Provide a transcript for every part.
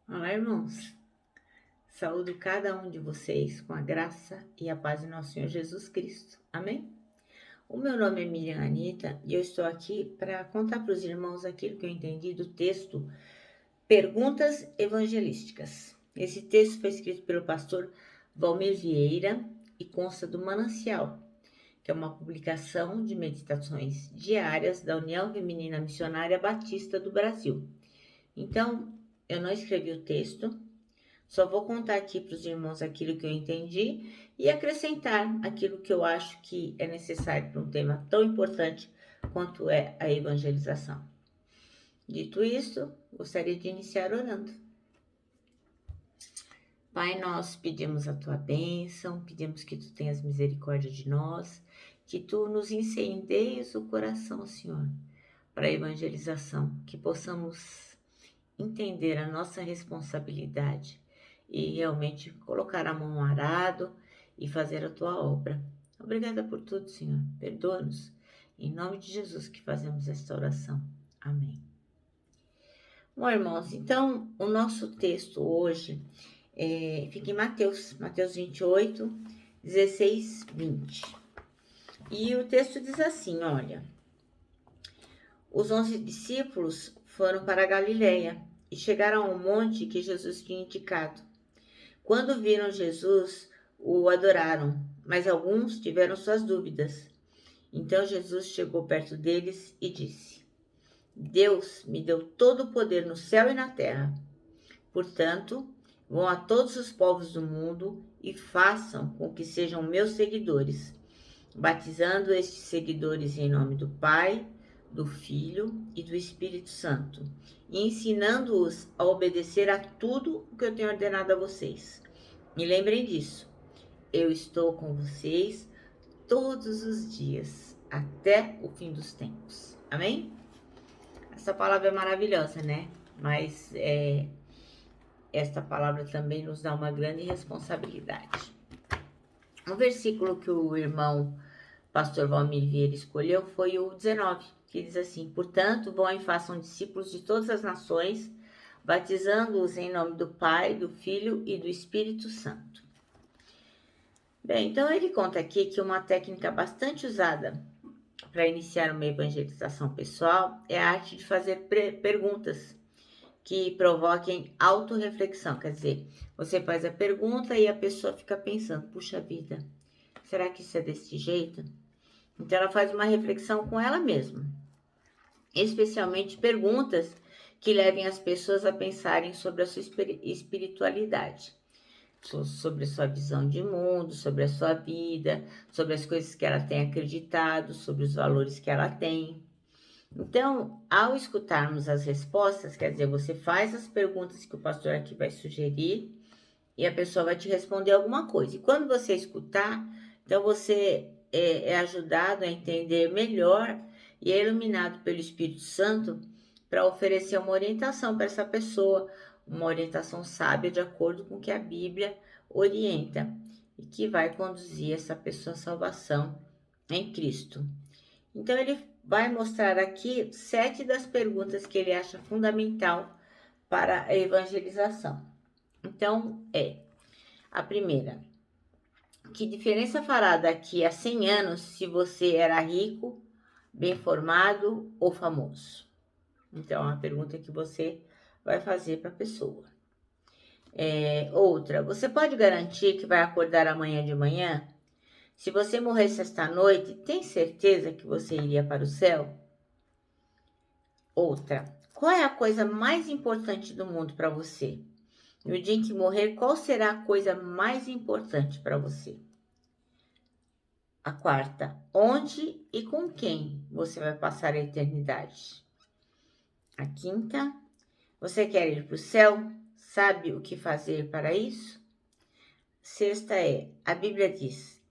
Olá, irmãos. Saúdo cada um de vocês com a graça e a paz de nosso Senhor Jesus Cristo. Amém? O meu nome é Miriam Anita e eu estou aqui para contar para os irmãos aquilo que eu entendi do texto Perguntas Evangelísticas. Esse texto foi escrito pelo pastor Valmir Vieira e consta do Manancial, que é uma publicação de meditações diárias da União Feminina Missionária Batista do Brasil. Então, eu não escrevi o texto, só vou contar aqui para os irmãos aquilo que eu entendi e acrescentar aquilo que eu acho que é necessário para um tema tão importante quanto é a evangelização. Dito isto, gostaria de iniciar orando. Pai, nós pedimos a tua bênção, pedimos que tu tenhas misericórdia de nós, que tu nos incendeies o coração, Senhor, para a evangelização, que possamos entender a nossa responsabilidade e realmente colocar a mão no arado e fazer a tua obra. Obrigada por tudo, Senhor. Perdoa-nos. Em nome de Jesus que fazemos esta oração. Amém. Bom, irmãos, então o nosso texto hoje fica em Mateus 28, 16, 20. E o texto diz assim, olha: os 11 discípulos foram para a Galileia e chegaram ao monte que Jesus tinha indicado. Quando viram Jesus, o adoraram, mas alguns tiveram suas dúvidas. Então Jesus chegou perto deles e disse: Deus me deu todo o poder no céu e na terra. Portanto, vão a todos os povos do mundo e façam com que sejam meus seguidores, batizando estes seguidores em nome do Pai, do Filho e do Espírito Santo, e ensinando-os a obedecer a tudo o que eu tenho ordenado a vocês. E lembrem disso, eu estou com vocês todos os dias, até o fim dos tempos. Amém? Essa palavra é maravilhosa, né? Mas esta palavra também nos dá uma grande responsabilidade. O versículo que o irmão pastor Valmir Vieira escolheu foi o 19, que diz assim: portanto, vão e façam discípulos de todas as nações, batizando-os em nome do Pai, do Filho e do Espírito Santo. Bem, então ele conta aqui que uma técnica bastante usada para iniciar uma evangelização pessoal é a arte de fazer perguntas que provoquem autorreflexão. Quer dizer, você faz a pergunta e a pessoa fica pensando: puxa vida, será que isso é desse jeito? Então ela faz uma reflexão com ela mesma, especialmente perguntas que levem as pessoas a pensarem sobre a sua espiritualidade, sobre a sua visão de mundo, sobre a sua vida, sobre as coisas que ela tem acreditado, sobre os valores que ela tem. Então, ao escutarmos as respostas, quer dizer, você faz as perguntas que o pastor aqui vai sugerir e a pessoa vai te responder alguma coisa. E quando você escutar, então você é ajudado a entender melhor e é iluminado pelo Espírito Santo para oferecer uma orientação para essa pessoa, uma orientação sábia de acordo com o que a Bíblia orienta e que vai conduzir essa pessoa à salvação em Cristo. Então ele vai mostrar aqui 7 das perguntas que ele acha fundamental para a evangelização. Então a primeira: que diferença fará daqui a 100 anos se você era rico, bem formado ou famoso? Então, é uma pergunta que você vai fazer para a pessoa. Outra: você pode garantir que vai acordar amanhã de manhã? Se você morresse esta noite, tem certeza que você iria para o céu? Outra: qual é a coisa mais importante do mundo para você? No dia em que morrer, qual será a coisa mais importante para você? A quarta: onde e com quem você vai passar a eternidade? A quinta: você quer ir para o céu? Sabe o que fazer para isso? Sexta a Bíblia diz: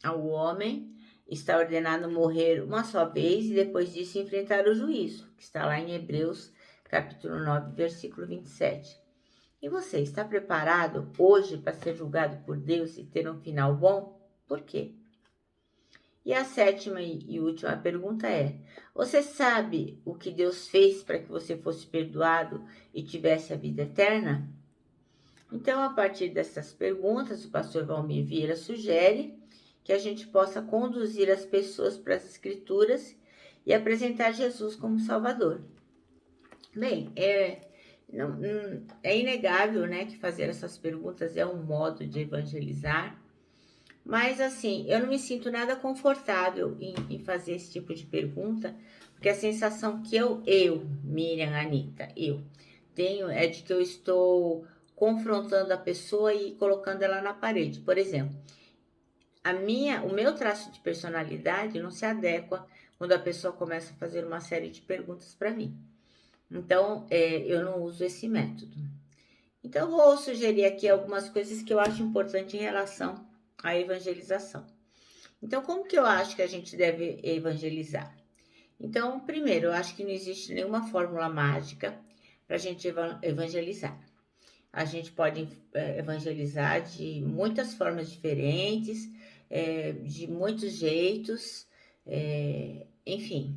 ao homem está ordenado morrer uma só vez e depois disso enfrentar o juízo, que está lá em Hebreus, capítulo 9, versículo 27. E você está preparado hoje para ser julgado por Deus e ter um final bom? Por quê? E a sétima e última pergunta é: você sabe o que Deus fez para que você fosse perdoado e tivesse a vida eterna? Então, a partir dessas perguntas, o pastor Valmir Vieira sugere que a gente possa conduzir as pessoas para as Escrituras e apresentar Jesus como Salvador. Bem, é inegável, né, que fazer essas perguntas é um modo de evangelizar, mas assim, eu não me sinto nada confortável em fazer esse tipo de pergunta, porque a sensação que Miriam, Anitta, eu tenho é de que eu estou confrontando a pessoa e colocando ela na parede. Por exemplo, o meu traço de personalidade não se adequa quando a pessoa começa a fazer uma série de perguntas para mim. Então, eu não uso esse método. Então, eu vou sugerir aqui algumas coisas que eu acho importante em relação à evangelização. Então, como que eu acho que a gente deve evangelizar? Então, primeiro, eu acho que não existe nenhuma fórmula mágica para a gente evangelizar. A gente pode evangelizar de muitas formas diferentes, de muitos jeitos, enfim.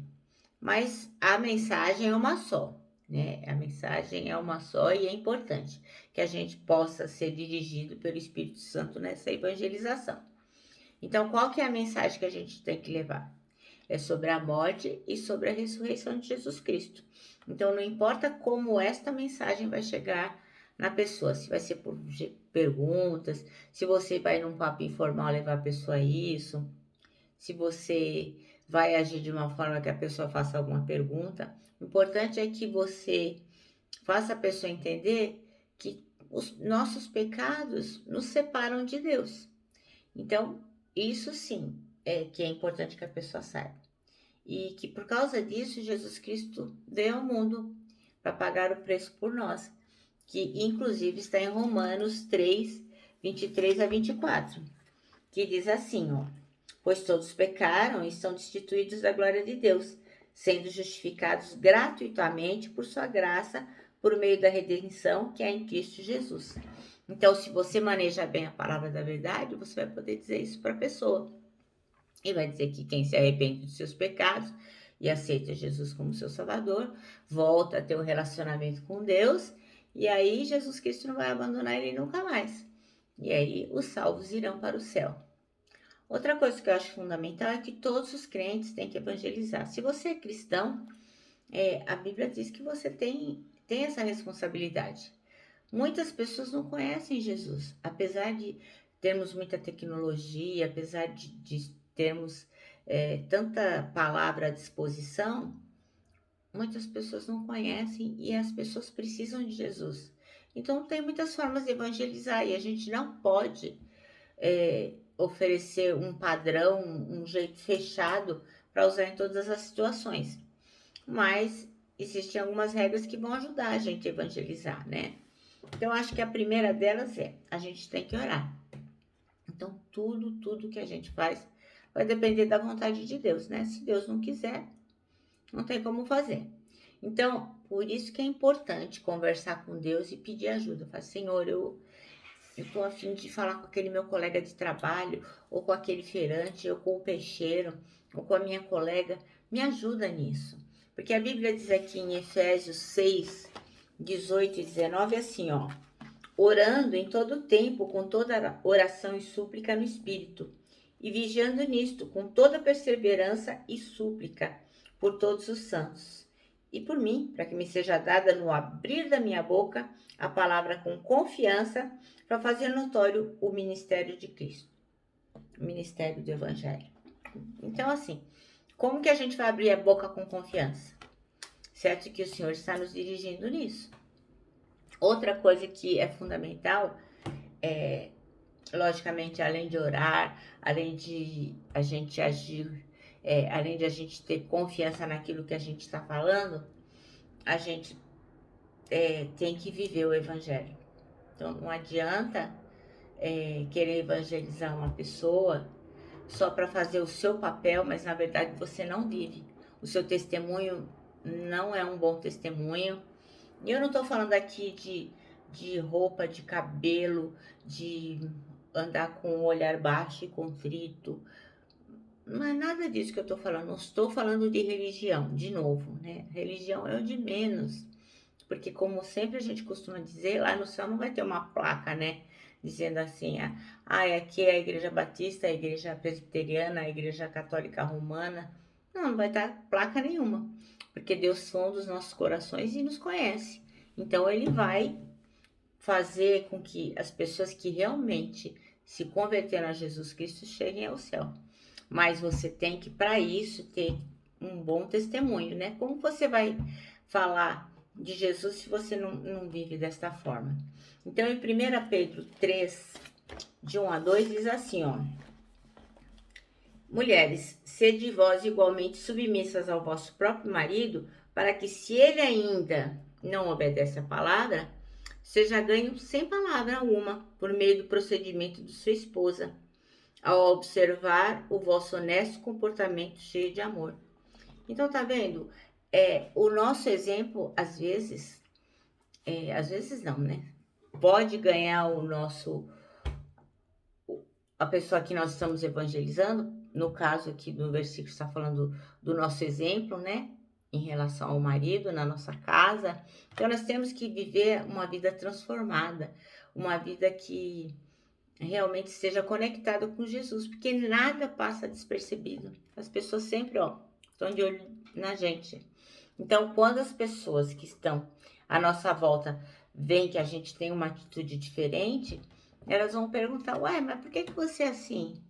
Mas a mensagem é uma só, né? A mensagem é uma só e é importante que a gente possa ser dirigido pelo Espírito Santo nessa evangelização. Então, qual que é a mensagem que a gente tem que levar? É sobre a morte e sobre a ressurreição de Jesus Cristo. Então, não importa como esta mensagem vai chegar na pessoa, se vai ser por perguntas, se você vai num papo informal levar a pessoa a isso, se você vai agir de uma forma que a pessoa faça alguma pergunta. O importante é que você faça a pessoa entender que os nossos pecados nos separam de Deus. Então, isso sim é que é importante que a pessoa saiba. E que por causa disso, Jesus Cristo veio ao mundo para pagar o preço por nós, que inclusive está em Romanos 3, 23 a 24, que diz assim, ó: pois todos pecaram e estão destituídos da glória de Deus, sendo justificados gratuitamente por sua graça, por meio da redenção que há em Cristo Jesus. Então, se você maneja bem a palavra da verdade, você vai poder dizer isso para a pessoa. E vai dizer que quem se arrepende dos seus pecados e aceita Jesus como seu Salvador, volta a ter um relacionamento com Deus, e aí Jesus Cristo não vai abandonar ele nunca mais. E aí os salvos irão para o céu. Outra coisa que eu acho fundamental é que todos os crentes têm que evangelizar. Se você é cristão, a Bíblia diz que você tem essa responsabilidade. Muitas pessoas não conhecem Jesus, apesar de termos muita tecnologia, apesar de termos tanta palavra à disposição, muitas pessoas não conhecem e as pessoas precisam de Jesus. Então, tem muitas formas de evangelizar e a gente não pode oferecer um padrão, um jeito fechado para usar em todas as situações. Mas existem algumas regras que vão ajudar a gente a evangelizar, né? Então, acho que a primeira delas é: a gente tem que orar. Então, tudo que a gente faz vai depender da vontade de Deus, né? Se Deus não quiser, não tem como fazer. Então, por isso que é importante conversar com Deus e pedir ajuda. Falar: Senhor, eu estou a fim de falar com aquele meu colega de trabalho, ou com aquele feirante, ou com o peixeiro, ou com a minha colega. Me ajuda nisso. Porque a Bíblia diz aqui em Efésios 6, 18 e 19 assim, ó: orando em todo tempo, com toda oração e súplica no Espírito, e vigiando nisto, com toda perseverança e súplica, por todos os santos. E por mim, para que me seja dada no abrir da minha boca a palavra com confiança, para fazer notório o ministério de Cristo, o ministério do Evangelho. Então, assim, como que a gente vai abrir a boca com confiança? Certo que o Senhor está nos dirigindo nisso. Outra coisa que é fundamental é, logicamente, além de orar, além de a gente agir, além de a gente ter confiança naquilo que a gente está falando, a gente tem que viver o Evangelho. Então, não adianta querer evangelizar uma pessoa só para fazer o seu papel, mas na verdade você não vive. O seu testemunho não é um bom testemunho. E eu não estou falando aqui de roupa, de cabelo, de andar com o olhar baixo e contrito. não é nada disso que eu estou falando, não estou falando de religião, de novo, né? Religião é o de menos, porque como sempre a gente costuma dizer, lá no céu não vai ter uma placa, né? Dizendo assim, aqui é a igreja batista, a igreja presbiteriana, a igreja católica romana. Não, não vai dar placa nenhuma, porque Deus sonda os nossos corações e nos conhece. Então ele vai fazer com que as pessoas que realmente se converteram a Jesus Cristo cheguem ao céu. Mas você tem que, para isso, ter um bom testemunho, né? Como você vai falar de Jesus se você não vive desta forma? Então, em 1 Pedro 3, de 1 a 2, diz assim, ó. Mulheres, sede vós igualmente submissas ao vosso próprio marido, para que, se ele ainda não obedece à palavra, seja ganho sem palavra alguma, por meio do procedimento de sua esposa, ao observar o vosso honesto comportamento cheio de amor. Então, tá vendo? O nosso exemplo, às vezes não, né? Pode ganhar a pessoa que nós estamos evangelizando, no caso aqui do versículo está falando do nosso exemplo, né? Em relação ao marido, na nossa casa. Então, nós temos que viver uma vida transformada, uma vida que realmente esteja conectada com Jesus, porque nada passa despercebido. As pessoas sempre, estão de olho na gente. Então, quando as pessoas que estão à nossa volta veem que a gente tem uma atitude diferente, elas vão perguntar, mas por que você é assim?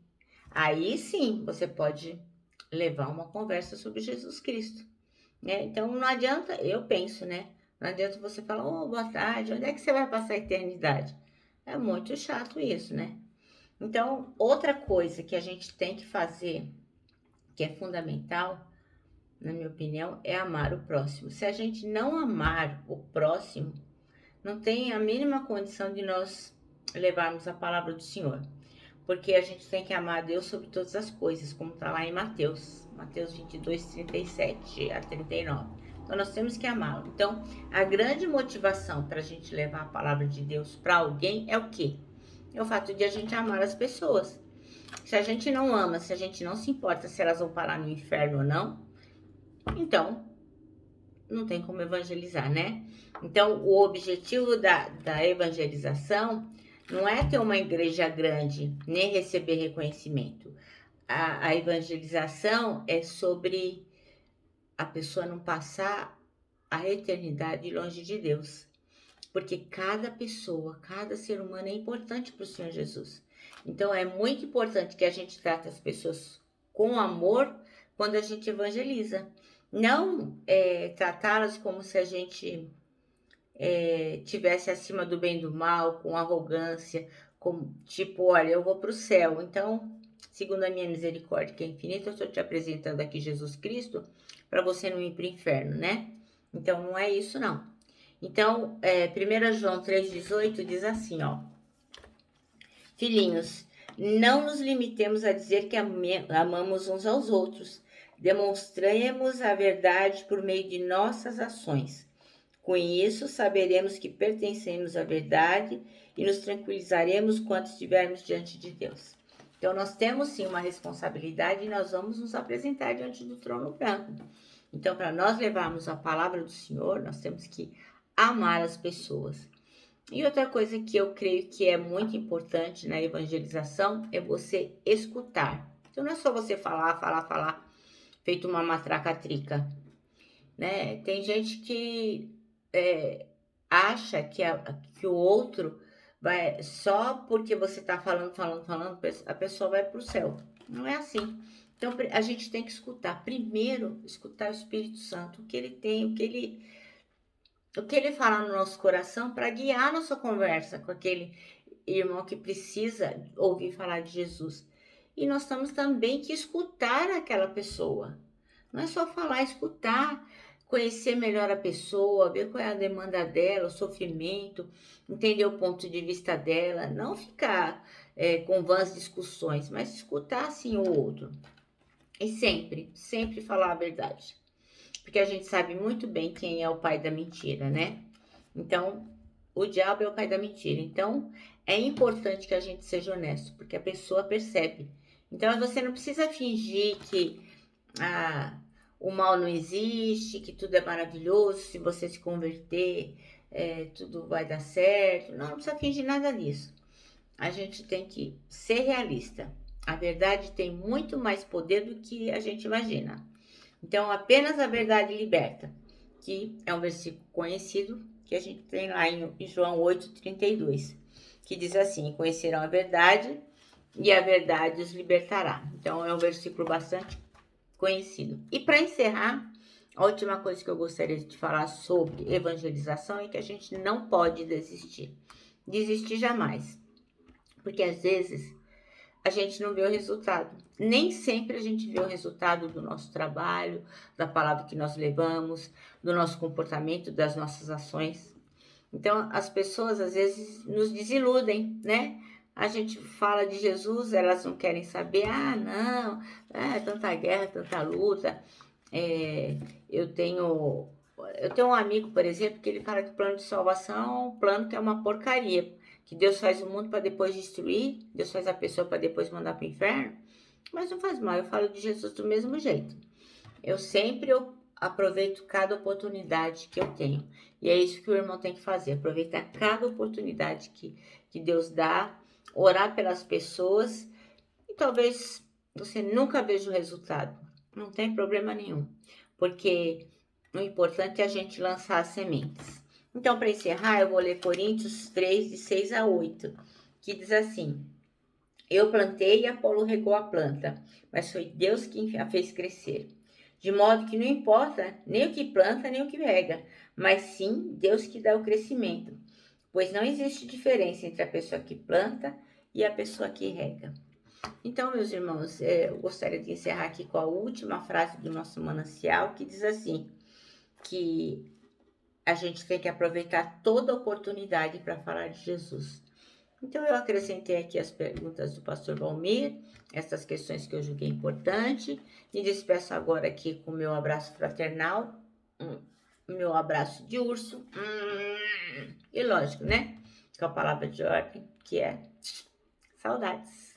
Aí sim, você pode levar uma conversa sobre Jesus Cristo, né? Então, não adianta, eu penso, né? Não adianta você falar, boa tarde, onde é que você vai passar a eternidade? É muito chato isso, né? Então, outra coisa que a gente tem que fazer, que é fundamental, na minha opinião, é amar o próximo. Se a gente não amar o próximo, não tem a mínima condição de nós levarmos a palavra do Senhor. Porque a gente tem que amar a Deus sobre todas as coisas, como está lá em Mateus 22, 37 a 39. Então, nós temos que amá-lo. Então, a grande motivação para a gente levar a palavra de Deus para alguém é o quê? É o fato de a gente amar as pessoas. Se a gente não ama, se a gente não se importa se elas vão parar no inferno ou não, então não tem como evangelizar, né? Então, o objetivo da evangelização não é ter uma igreja grande, nem receber reconhecimento. A evangelização é sobre a pessoa não passar a eternidade longe de Deus. Porque cada pessoa, cada ser humano é importante para o Senhor Jesus. Então, é muito importante que a gente trate as pessoas com amor quando a gente evangeliza. Não tratá-las como se a gente tivesse acima do bem e do mal, com arrogância, como tipo, olha, eu vou para o céu. Então, segundo a minha misericórdia, que é infinita, eu estou te apresentando aqui Jesus Cristo para você não ir para o inferno, né? Então, não é isso, não. Então, 1 João 3,18 diz assim, ó. Filhinhos, não nos limitemos a dizer que amamos uns aos outros. Demonstremos a verdade por meio de nossas ações. Com isso, saberemos que pertencemos à verdade e nos tranquilizaremos quando estivermos diante de Deus. Então, nós temos sim uma responsabilidade e nós vamos nos apresentar diante do trono branco. Então, para nós levarmos a palavra do Senhor, nós temos que amar as pessoas. E outra coisa que eu creio que é muito importante na evangelização é você escutar. Então, não é só você falar, feito uma matraca-trica, né? Tem gente que acha que o outro vai, só porque você está falando, a pessoa vai para o céu. Não é assim. Então, a gente tem que escutar. Primeiro, escutar o Espírito Santo, o que ele tem, o que ele fala no nosso coração para guiar a nossa conversa com aquele irmão que precisa ouvir falar de Jesus. E nós temos também que escutar aquela pessoa. Não é só falar, escutar, conhecer melhor a pessoa, ver qual é a demanda dela, o sofrimento, entender o ponto de vista dela, não ficar com vãs discussões, mas escutar assim o outro. E sempre falar a verdade. Porque a gente sabe muito bem quem é o pai da mentira, né? Então, o diabo é o pai da mentira. Então, é importante que a gente seja honesto, porque a pessoa percebe. Então, você não precisa fingir que o mal não existe, que tudo é maravilhoso, se você se converter, tudo vai dar certo. Não precisa fingir nada disso. A gente tem que ser realista. A verdade tem muito mais poder do que a gente imagina. Então, apenas a verdade liberta, que é um versículo conhecido que a gente tem lá em João 8,32, que diz assim: conhecerão a verdade e a verdade os libertará. Então, é um versículo bastante conhecido. E para encerrar, a última coisa que eu gostaria de falar sobre evangelização é que a gente não pode desistir. Desistir jamais. Porque às vezes a gente não vê o resultado. Nem sempre a gente vê o resultado do nosso trabalho, da palavra que nós levamos, do nosso comportamento, das nossas ações. Então, as pessoas às vezes nos desiludem, né? A gente fala de Jesus, elas não querem saber, não, tanta guerra, tanta luta. É, eu tenho um amigo, por exemplo, que ele fala que o plano de salvação é um plano que é uma porcaria, que Deus faz o mundo para depois destruir, Deus faz a pessoa para depois mandar para o inferno, mas não faz mal, eu falo de Jesus do mesmo jeito. Eu sempre aproveito cada oportunidade que eu tenho, e é isso que o irmão tem que fazer, aproveitar cada oportunidade que Deus dá, orar pelas pessoas, e talvez você nunca veja o resultado, não tem problema nenhum, porque o importante é a gente lançar as sementes. Então, para encerrar, eu vou ler Coríntios 3, de 6 a 8, que diz assim: eu plantei e Apolo regou a planta, mas foi Deus quem a fez crescer. De modo que não importa nem o que planta, nem o que rega, mas sim Deus que dá o crescimento. Pois não existe diferença entre a pessoa que planta e a pessoa que rega. Então, meus irmãos, eu gostaria de encerrar aqui com a última frase do nosso manancial, que diz assim, que a gente tem que aproveitar toda oportunidade para falar de Jesus. Então, eu acrescentei aqui as perguntas do pastor Valmir, essas questões que eu julguei importante, e despeço agora aqui com o meu abraço fraternal, meu abraço de urso, e lógico, né, com a palavra de ordem, que é saudades.